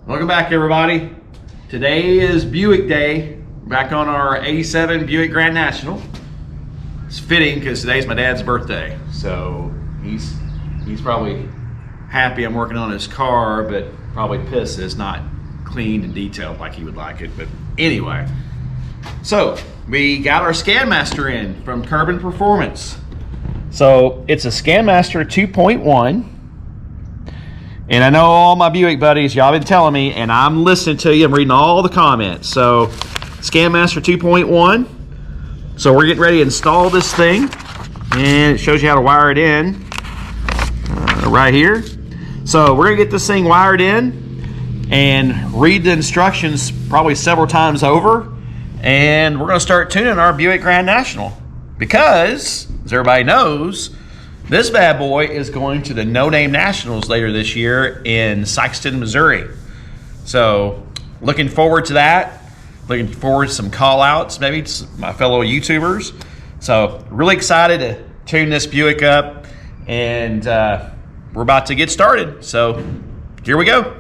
Welcome back, everybody. Today is Buick Day. Back on our 87 Buick Grand National. It's fitting because today's my dad's birthday, so he's probably happy I'm working on his car, but probably pissed it's not cleaned and detailed like he would like it. But anyway, so we got our Scanmaster in from Kirban Performance. So it's a Scanmaster 2.1. And I know all my Buick buddies, y'all been telling me, and I'm listening to you, I'm reading all the comments. So, Scanmaster 2.1. So we're getting ready to install this thing. And it shows you how to wire it in right here. So we're gonna get this thing wired in and read the instructions probably several times over. And we're gonna start tuning our Buick Grand National. Because, as everybody knows, this bad boy is going to the No Name Nationals later this year in Sikeston, Missouri. So, looking forward to that. Looking forward to some call outs, maybe to my fellow YouTubers. So, really excited to tune this Buick up. And we're about to get started. So, here we go.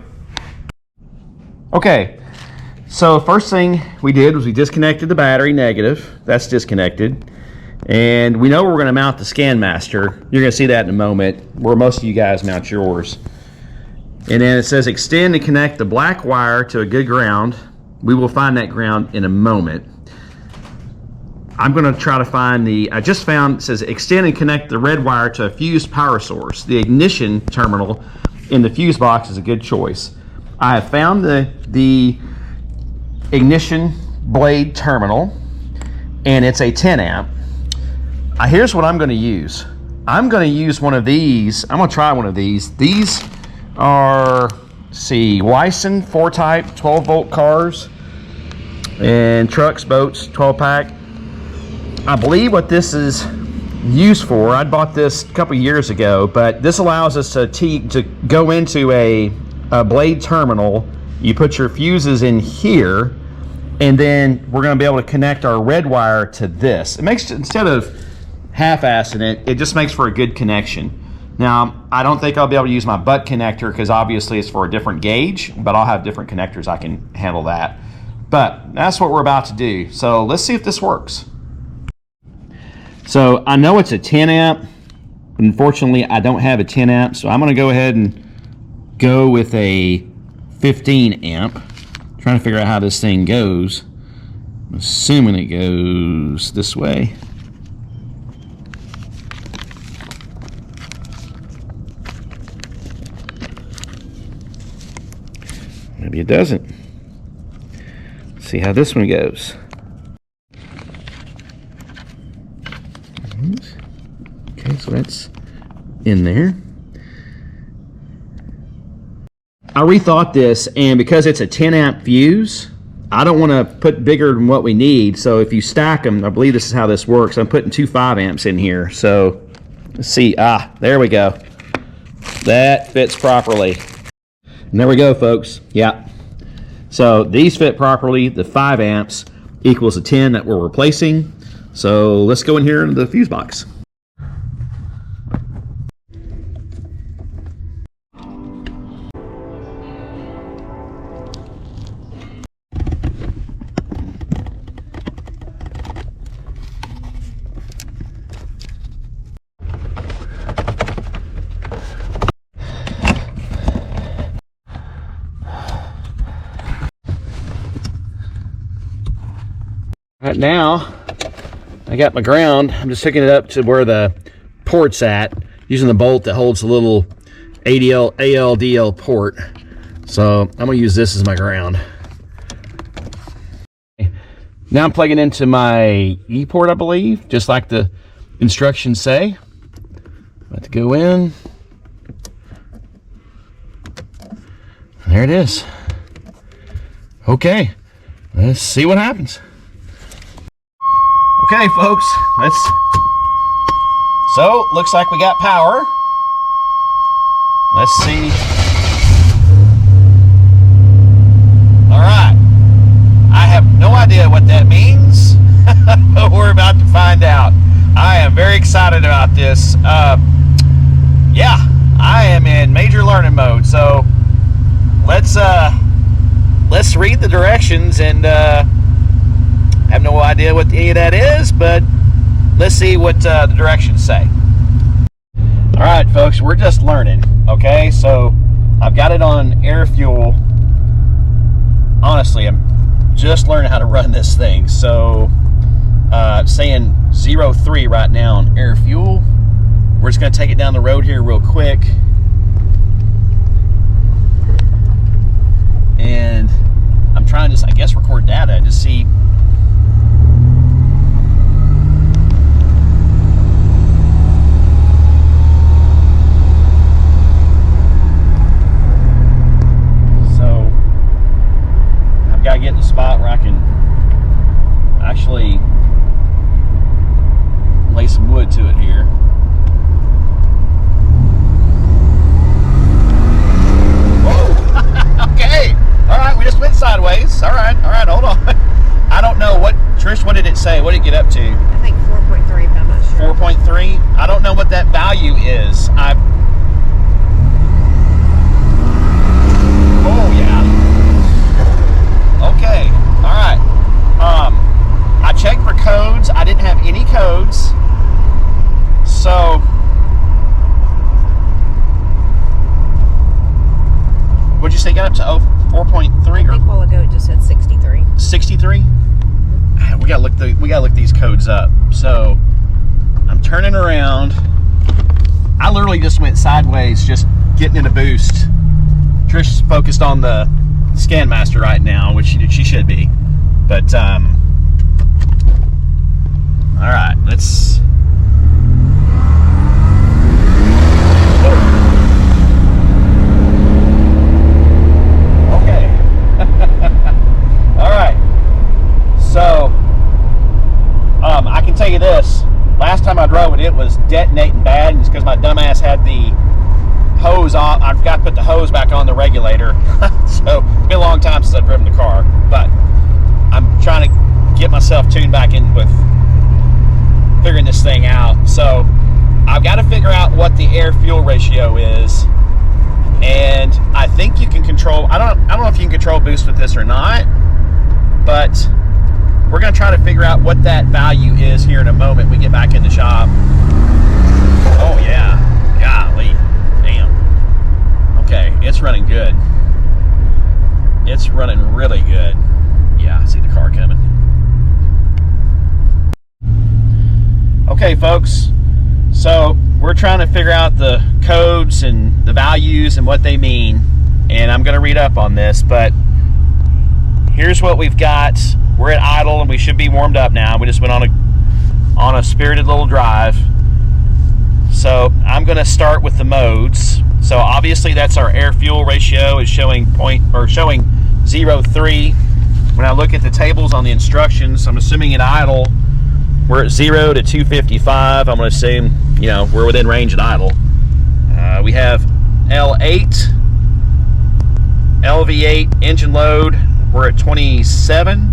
Okay, so first thing we did was we disconnected the battery negative. That's disconnected. And we know we're going to mount the Scanmaster. You're going to see that in a moment, where most of you guys mount yours. And then it says extend and connect the black wire to a good ground. We will find that ground in a moment. I'm going to try to find I just found, it says extend and connect the red wire to a fused power source. The ignition terminal in the fuse box is a good choice. I have found the ignition blade terminal, and it's a 10 amp. Here's what I'm going to use. I'm going to use one of these. I'm going to try one of these. These are, Wyson 4-type 12-volt cars and trucks, boats, 12-pack. I believe what this is used for, I bought this a couple years ago, but this allows us to go into a blade terminal. You put your fuses in here, and then we're going to be able to connect our red wire to this. It makes, instead of half-assing it, it just makes for a good connection. Now, I don't think I'll be able to use my butt connector because obviously it's for a different gauge, but I'll have different connectors. I can handle that. But that's what we're about to do. So let's see if this works. So I know it's a 10 amp. Unfortunately, I don't have a 10 amp, so I'm going to go ahead and go with a 15 amp. Trying to figure out how this thing goes. I'm assuming it goes this way. Maybe it doesn't. Let's see how this one goes. Okay, so that's in there. I rethought this, and because it's a 10 amp fuse, I don't want to put bigger than what we need. So if you stack them, I believe this is how this works. I'm putting two 5 amps in here. So let's see. There we go. That fits properly. And there we go, folks. Yeah. So these fit properly. The 5 amps equals the 10 that we're replacing. So let's go in here into the fuse box. Right now, I got my ground. I'm just hooking it up to where the port's at, using the bolt that holds the little ALDL port. So I'm gonna use this as my ground. Now I'm plugging into my E port, I believe, just like the instructions say. About to go in. There it is. Okay, let's see what happens. Okay, folks, so looks like we got power. Let's see. All right, I have no idea what that means, but we're about to find out. I am very excited about this. Yeah, I am in major learning mode, so let's let's read the directions, and I have no idea what any of that is, but let's see what the directions say. All right, folks, we're just learning, okay? So I've got it on air fuel. Honestly, I'm just learning how to run this thing. So it's saying 0.3 right now on air fuel. We're just going to take it down the road here real quick. And I'm trying to, I guess, record data and just see. So I've got to get in the spot where I can actually lay some wood to it here. Okay, all right, we just went sideways. All right, hold on. I don't know what, Trish, what did it say? What did it get up to? I think 4.3, but I'm not sure. 4.3? I don't know what that value is. Oh, yeah. Okay, all right. I checked for codes. I didn't have any codes. So, what'd you say got up to 4.3? I think a while ago it just said 63. 63? We gotta look these codes up. So I'm turning around. I literally just went sideways, just getting in a boost. Trish's focused on the Scanmaster right now, which she should be. But all right, let's. All right, so I can tell you this. Last time I drove it, it was detonating bad, and it's because my dumbass had the hose off. I forgot to put the hose back on the regulator. So it's been a long time since I've driven the car, but I'm trying to get myself tuned back in with figuring this thing out. So I've got to figure out what the air-fuel ratio is. And I think you can control, I don't know if you can control boost with this or not, but we're going to try to figure out what that value is here in a moment when we get back in the shop. Oh yeah, golly, damn. Okay, it's running good. It's running really good. Yeah, I see the car coming. Okay, folks. So we're trying to figure out the codes and the values and what they mean, and I'm going to read up on this, but here's what we've got. We're at idle and we should be warmed up now. We just went on a spirited little drive. So I'm going to start with the modes. So obviously that's our air fuel ratio is showing 0.3. When I look at the tables on the instructions, I'm assuming at idle we're at 0 to 255. I'm going to assume, you know, we're within range at idle. We have L8, LV8 engine load. We're at 27.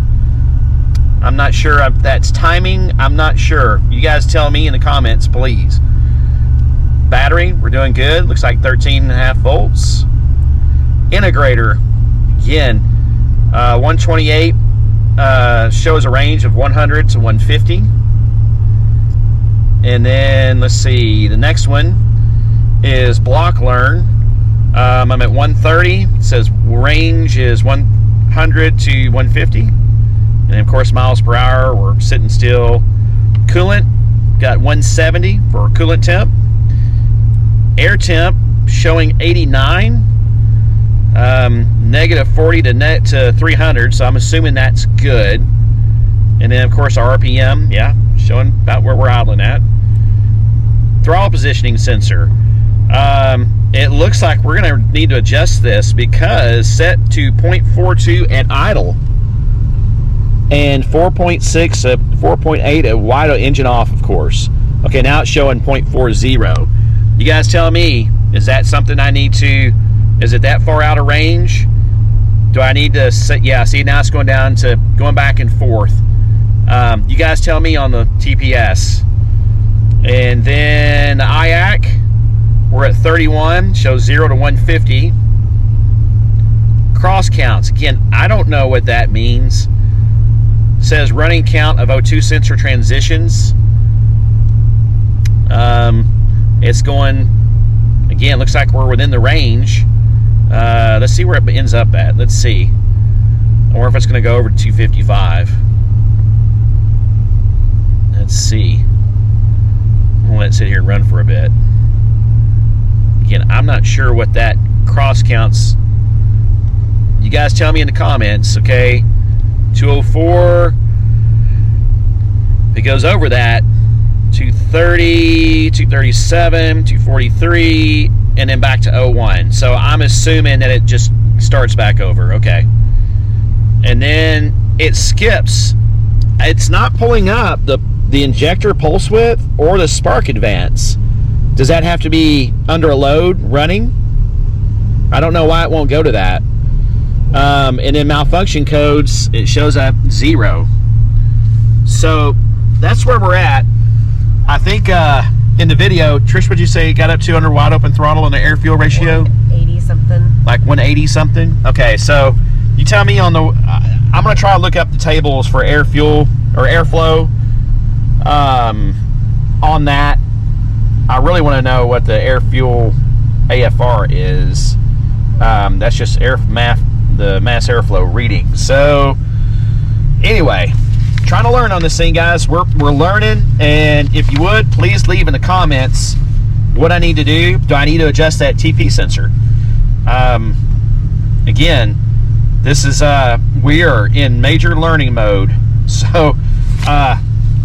I'm not sure if that's timing. I'm not sure. You guys tell me in the comments, please. Battery, we're doing good. Looks like 13.5 volts. Integrator, again, 128 shows a range of 100 to 150. And then let's see, the next one is block learn. I'm at 130. It says range is 100 to 150. And then of course miles per hour, we're sitting still. Coolant, got 170 for coolant temp. Air temp showing 89. Negative 40 to 300, so I'm assuming that's good. And then of course our RPM, yeah, showing about where we're idling at. Throttle positioning sensor. It looks like we're going to need to adjust this because set to 0.42 at idle and 4.6 at 4.8 at wide engine off, of course. Okay, now it's showing 0.40. You guys tell me, is that something I need to, is it that far out of range? Do I need to set, yeah, see now it's going down to going back and forth. You guys tell me on the TPS. And then the IAC, we're at 31, shows 0 to 150. cross counts. Again, I don't know what that means. It says running count of O2 sensor transitions. It's going, again, looks like we're within the range. Let's see where it ends up at. Let's see. I wonder if it's going to go over to 255. Let's see. I'll let it sit here and run for a bit. Again, I'm not sure what that cross counts. You guys tell me in the comments, okay? 204. If it goes over that, 230, 237, 243, and then back to 01. So I'm assuming that it just starts back over. Okay. And then it skips. It's not pulling up the injector pulse width or the spark advance. Does that have to be under a load running? I don't know why it won't go to that. And in malfunction codes, it shows up 0. So that's where we're at. I think in the video, Trish, would you say it got up to under wide open throttle and the air fuel ratio? 180 something. Like 180 something? Okay, so you tell me on the, I'm going to try to look up the tables for air fuel or airflow on that. I really want to know what the air fuel AFR is. That's just the mass airflow reading. So anyway, trying to learn on this thing, guys. We're learning, and if you would, please leave in the comments what I need to do. Do I need to adjust that TP sensor? Again, this is we are in major learning mode. So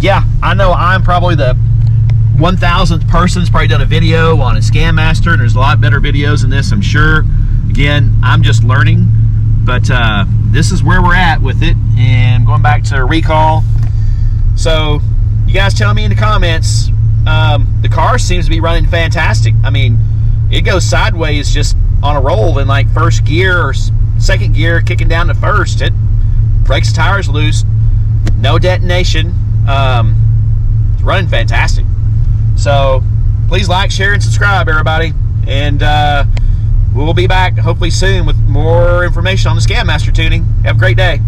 yeah, I know I'm probably the 1,000th person that's probably done a video on a Scanmaster, and there's a lot better videos than this, I'm sure. Again, I'm just learning, but this is where we're at with it. And going back to recall, so you guys tell me in the comments. The car seems to be running fantastic. I mean, it goes sideways just on a roll in like first gear or second gear, kicking down to first. It breaks tires loose, no detonation. It's running fantastic. So please like, share, and subscribe, everybody. And we will be back hopefully soon with more information on the Scanmaster tuning. Have a great day.